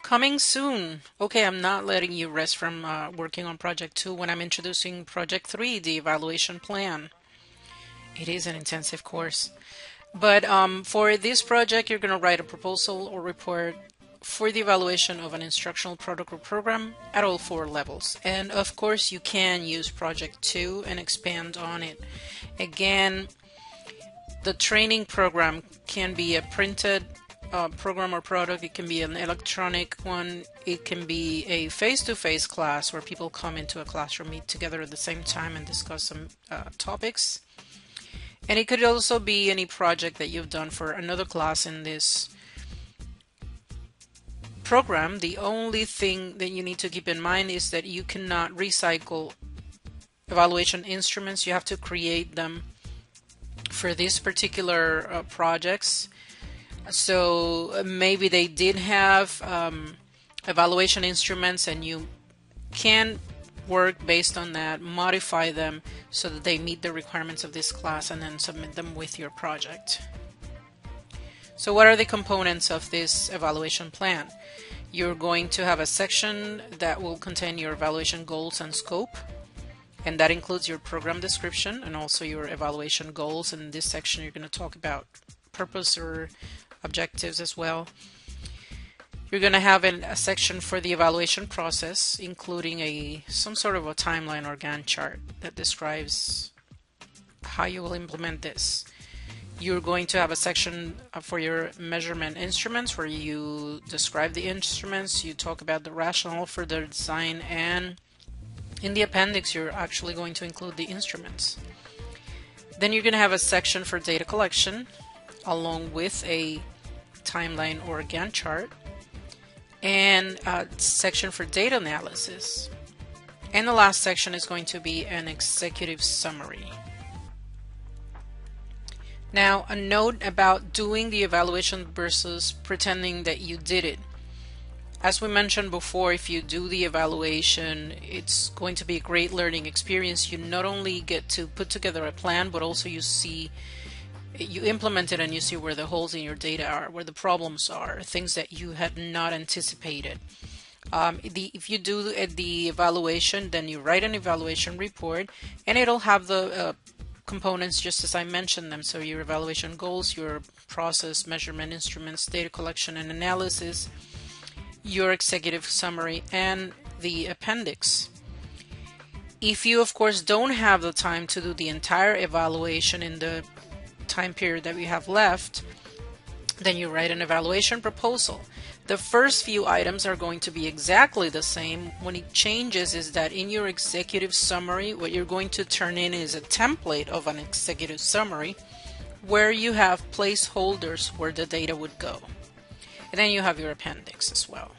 Coming soon. Okay, I'm not letting you rest from working on project 2 when I'm introducing project 3, the evaluation plan. It is an intensive course. But for this project, you're going to write a proposal or report for the evaluation of an instructional product or program at all 4 levels. And of course, you can use project 2 and expand on it. Again, the training program can be a printed program or product. It can be an electronic one. It can be a face-to-face class where people come into a classroom, meet together at the same time and discuss some topics. And it could also be any project that you've done for another class in this program. The only thing that you need to keep in mind is that you cannot recycle evaluation instruments. You have to create them for these particular projects. So maybe they did have evaluation instruments and you can work based on that, modify them so that they meet the requirements of this class and then submit them with your project. So what are the components of this evaluation plan? You're going to have a section that will contain your evaluation goals and scope, and that includes your program description and also your evaluation goals. In this section you're going to talk about purpose or objectives as well. You're going to have a section for the evaluation process, including some sort of a timeline or Gantt chart that describes how you will implement this. You're going to have a section for your measurement instruments where you describe the instruments, you talk about the rationale for their design, and in the appendix you're actually going to include the instruments. Then you're going to have a section for data collection along with a timeline or a Gantt chart, and a section for data analysis. And the last section is going to be an executive summary. Now, a note about doing the evaluation versus pretending that you did it. As we mentioned before, if you do the evaluation, it's going to be a great learning experience. You not only get to put together a plan, but also you implement it and you see where the holes in your data are, where the problems are, things that you had not anticipated. If you do the evaluation, then you write an evaluation report and it'll have the components just as I mentioned them. So your evaluation goals, your process, measurement instruments, data collection and analysis, your executive summary, and the appendix. If you of course don't have the time to do the entire evaluation in the time period that we have left, then you write an evaluation proposal. The first few items are going to be exactly the same. When it changes is that in your executive summary, what you're going to turn in is a template of an executive summary where you have placeholders where the data would go. And then you have your appendix as well.